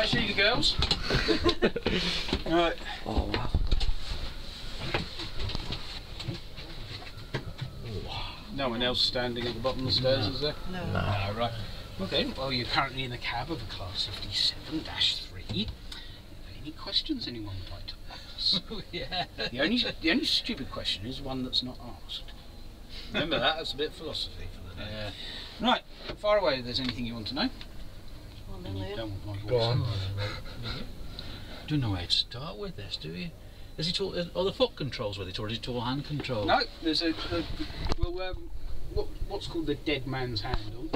especially the girls. Right. Oh wow. No one else standing at the bottom of the stairs, is there? No. No. No, right. Okay, well, you're currently in the cab of a Class 57-3. Any questions anyone would like to ask? Yeah. The only stupid question is one that's not asked. Remember that? That's a bit of philosophy for the day. Yeah. Right, far away if there's anything you want to know. Well, And you don't want my voice. Go on. Don't know where to start with this, do you? Is it all, are the foot controls with it, or is it all hand control? No, there's what's called the dead man's handle,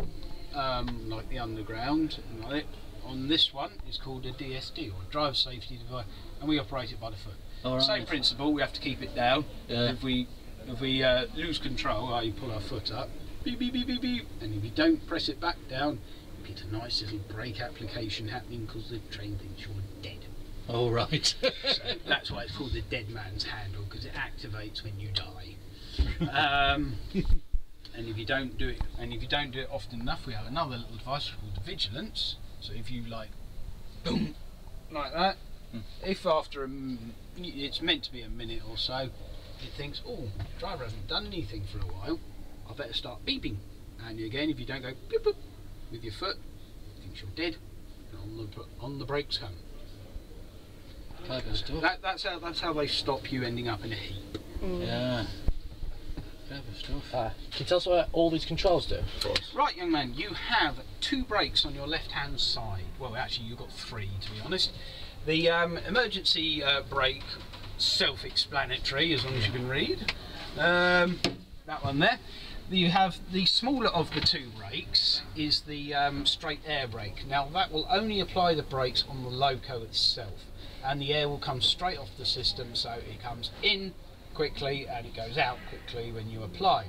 like the underground. Right? On this one, it's called a DSD, or driver safety device, and we operate it by the foot. All right. Same principle. We have to keep it down. Yeah. If we lose control, i.e. pull our foot up, beep beep beep beep beep, and if you don't press it back down, you get a nice little brake application happening because the train thinks you're dead. Oh right. So that's why it's called the dead man's handle, because it activates when you die. And if you don't do it, often enough, we have another little device called the vigilance. So if you like, boom, like that, if after it's meant to be a minute or so, it thinks, oh, the driver hasn't done anything for a while, I better start beeping. And again, if you don't go beep boop with your foot, it thinks you're dead, and on the brakes come. Clever stuff. That's how they stop you ending up in a heap. Yeah. Clever stuff. Can you tell us what all these controls do for us? Right, young man, you have 2 brakes on your left-hand side. Well, actually, you've got 3, to be honest. The emergency brake, self-explanatory, as long as you can read. That one there. You have the smaller of the 2 brakes is the straight air brake. Now, that will only apply the brakes on the loco itself, and the air will come straight off the system, so it comes in quickly and it goes out quickly when you apply.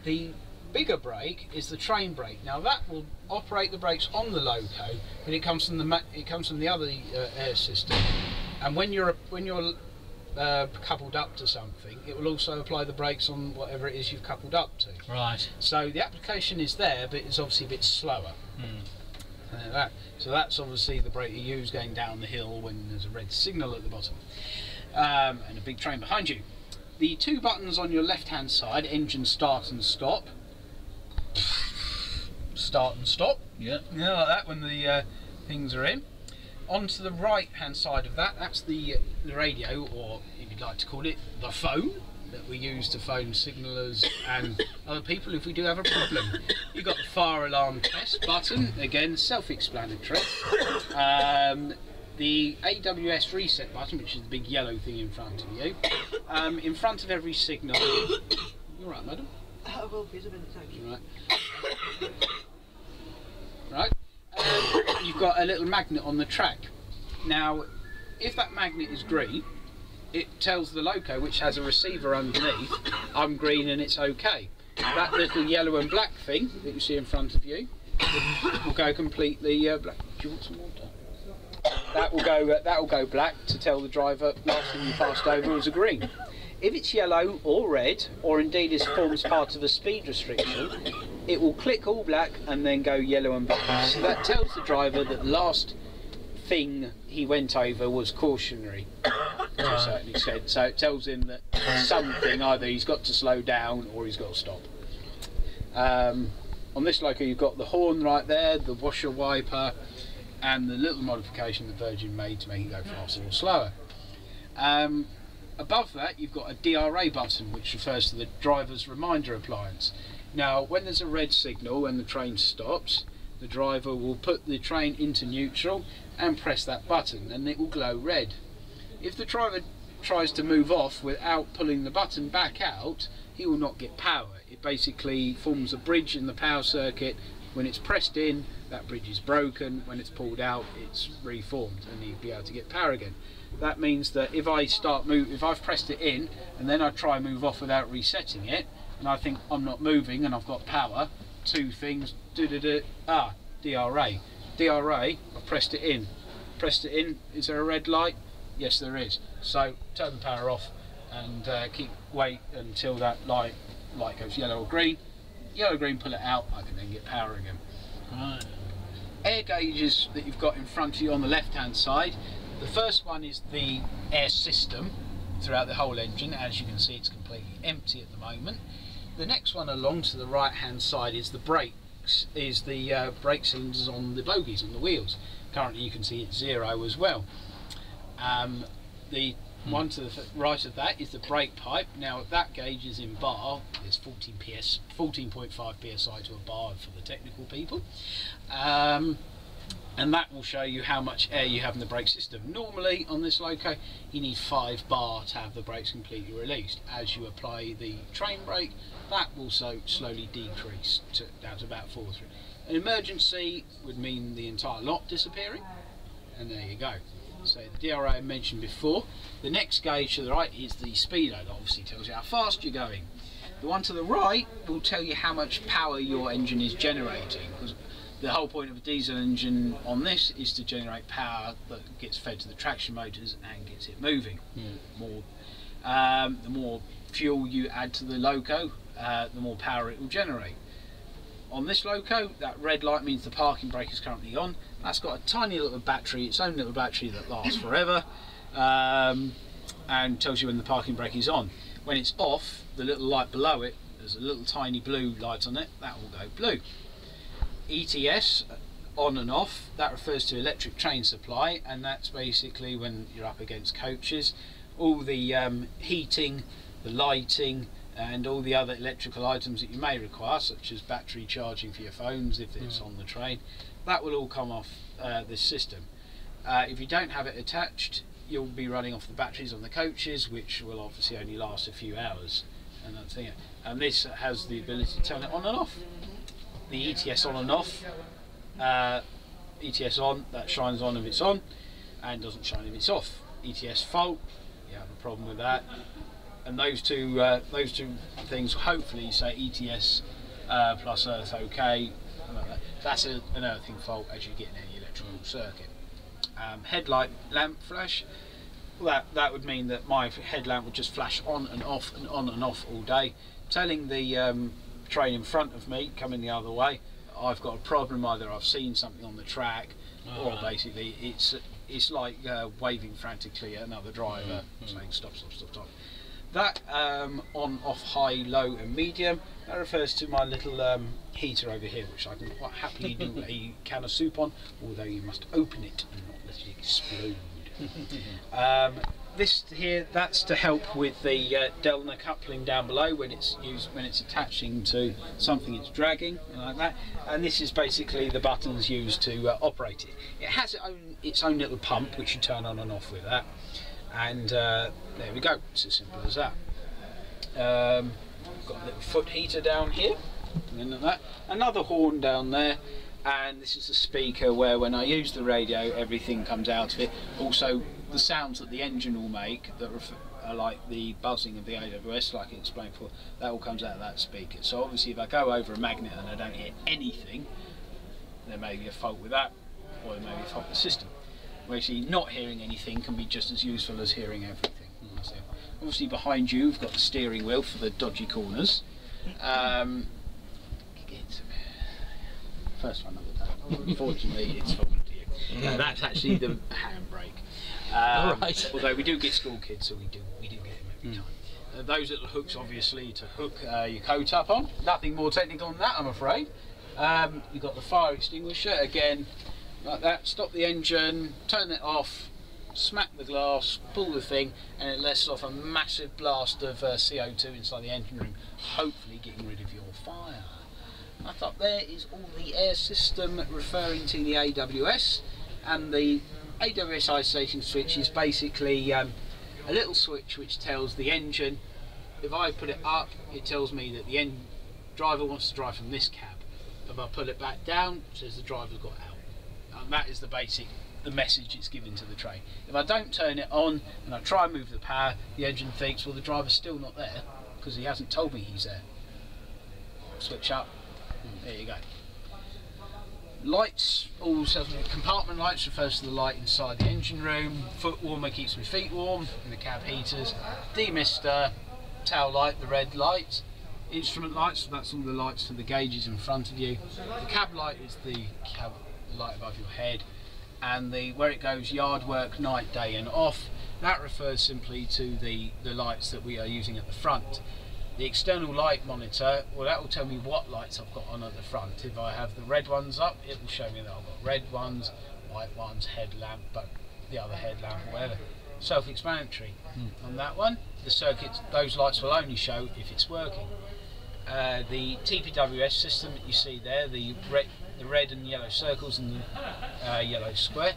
The bigger brake is the train brake. Now that will operate the brakes on the loco, but it comes from the other air system, and when you're coupled up to something, it will also apply the brakes on whatever it is you've coupled up to. Right. So the application is there, but it's obviously a bit slower. So that's obviously the brake you use going down the hill when there's a red signal at the bottom, and a big train behind you. The 2 buttons on your left hand side, engine start and stop. Start and stop. Yeah. Yeah, like that when the things are in. Onto the right hand side of that, that's the radio, or if you'd like to call it, the phone, that we use to phone signallers and other people if we do have a problem. You've got the fire alarm test button, again self-explanatory. The AWS reset button, which is the big yellow thing in front of you. In front of every signal. You alright, madam? I will be, a minute, thank you. Right. You've got a little magnet on the track. Now, if that magnet is green, it tells the loco, which has a receiver underneath, I'm green and it's okay. That little yellow and black thing that you see in front of you will go completely black. Do you want some water? That will go black to tell the driver last thing you passed over was a green. If it's yellow or red, or indeed forms part of a speed restriction, it will click all black and then go yellow and black. So that tells the driver that the last thing he went over was cautionary to a certain extent. So it tells him that something, either he's got to slow down or he's got to stop. On this loco you've got the horn right there, the washer wiper, and the little modification that Virgin made to make it go faster or slower. Above that you've got a DRA button, which refers to the driver's reminder appliance. Now when there's a red signal and the train stops, the driver will put the train into neutral and press that button and it will glow red. If the driver tries to move off without pulling the button back out, he will not get power. It basically forms a bridge in the power circuit. When it's pressed in, that bridge is broken. When it's pulled out, it's reformed and he'll be able to get power again. That means that if I've pressed it in and then I try and move off without resetting it, and I think I'm not moving and I've got power, 2 things, DRA. DRA, I've pressed it in. Pressed it in, is there a red light? Yes there is. So turn the power off and wait until that light goes yellow or green. Yellow, green, pull it out, I can then get power again. Right. air gauges that you've got in front of you on the left hand side. The first one is the air system throughout the whole engine. As you can see, it's completely empty at the moment. The next one along to the right hand side is the brakes, is the brake cylinders on the bogies, on the wheels. Currently you can see it's 0 as well. The one to the right of that is the brake pipe. Now that gauge is in bar. It's 14.5 psi to a bar for the technical people, and that will show you how much air you have in the brake system. Normally on this loco you need 5 bar to have the brakes completely released. As you apply the train brake, that will slowly decrease down to about 4. An emergency would mean the entire lot disappearing, and there you go. So the DRA I mentioned before. The next gauge to the right is the speedo. That obviously tells you how fast you're going. The one to the right will tell you how much power your engine is generating, because the whole point of a diesel engine on this is to generate power that gets fed to the traction motors and gets it moving. The more fuel you add to the loco, the more power it will generate. On this loco, that red light means the parking brake is currently on. That's got a tiny little battery, its own little battery that lasts forever, and tells you when the parking brake is on. When it's off, the little light below it, there's a little tiny blue light on it, that will go blue. ETS, on and off, that refers to electric train supply, and that's basically when you're up against coaches. All the heating, the lighting, and all the other electrical items that you may require, such as battery charging for your phones if it's on the train, that will all come off this system. If you don't have it attached, you'll be running off the batteries on the coaches, which will obviously only last a few hours, and that's it. And this has the ability to turn it on and off. The ETS on and off, ETS on, that shines on if it's on, and doesn't shine if it's off. ETS fault, you have a problem with that. And those two things hopefully say ETS plus earth OK. That's an earthing fault as you get in any electrical circuit. Headlight lamp flash, that would mean that my headlamp would just flash on and off and on and off all day, telling the train in front of me coming the other way I've got a problem. Either I've seen something on the track, or basically it's like waving frantically at another driver saying stop, stop, stop, stop. That on, off, high, low and medium, that refers to my little heater over here, which I can quite happily do a can of soup on, although you must open it and not let it explode. This here, that's to help with the Delna coupling down below when it's used, when it's attaching to something it's dragging, like that. And this is basically the buttons used to operate it. It has its own little pump which you turn on and off with that. And there we go, it's as simple as that. Got a little foot heater down here, and that. Another horn down there, and this is the speaker where when I use the radio everything comes out of it. Also the sounds that the engine will make that are like the buzzing of the AWS, like I explained before, that all comes out of that speaker. So obviously if I go over a magnet and I don't hear anything, there may be a fault with that, or there may be a fault with the system. Basically not hearing anything can be just as useful as hearing everything. So obviously behind you we've got the steering wheel for the dodgy corners. First one of the day. Unfortunately it's fallen to you. No, that's actually the handbrake. Right. Although we do get school kids, so we do get them every time. Those little hooks obviously to hook your coat up on. Nothing more technical than that, I'm afraid. You've got the fire extinguisher again. Like that, stop the engine, turn it off, smack the glass, pull the thing, and it lets off a massive blast of CO2 inside the engine room, hopefully getting rid of your fire. That up there is all the air system referring to the AWS, and the AWS isolation switch is basically a little switch which tells the engine, if I put it up, it tells me that the driver wants to drive from this cab. If I put it back down, it says the driver's got out. And that is the message it's giving to the train. If I don't turn it on and I try and move the power, the engine thinks, well, the driver's still not there because he hasn't told me he's there. Switch up, there you go. Lights, also compartment lights refers to the light inside the engine room. Foot warmer keeps my feet warm, and the cab heaters. Demister, tail light, the red light. Instrument lights, so that's all the lights for the gauges in front of you. The cab light is the cab the light above your head, and where it goes yard work, night, day and off, that refers simply to the lights that we are using at the front. The external light monitor, well, that will tell me what lights I've got on at the front. If I have the red ones up, it will show me that I've got red ones, white ones, headlamp, but the other headlamp or whatever. Self-explanatory. On that one, the circuits, those lights will only show if it's working. The TPWS system that you see there, the red and yellow circles and the yellow square,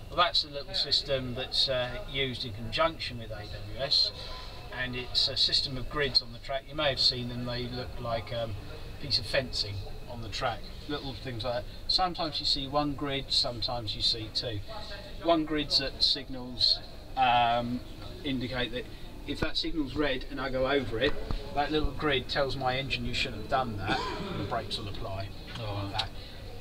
well, that's a little system that's used in conjunction with AWS, and it's a system of grids on the track. You may have seen them, they look like a piece of fencing on the track, little things like that. Sometimes you see one grid, sometimes you see two. One grid's at signals indicate that if that signal's red and I go over it, that little grid tells my engine you shouldn't have done that, and the brakes will apply. Like that.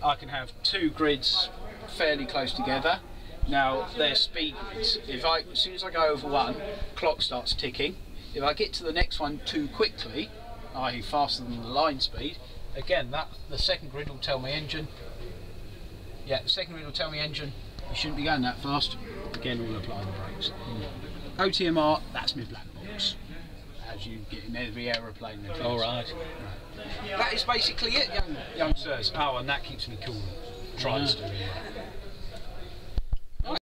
I can have two grids fairly close together. Now they're speed grids. As soon as I go over one, clock starts ticking. If I get to the next one too quickly, i.e. faster than the line speed, again the second grid will tell my engine. Yeah, the second grid will tell my engine you shouldn't be going that fast. Again, we'll apply the brakes. OTMR, that's my black box. As you get in every aeroplane. All right. That is basically it, young sirs. Oh, and that keeps me cool. Tries to.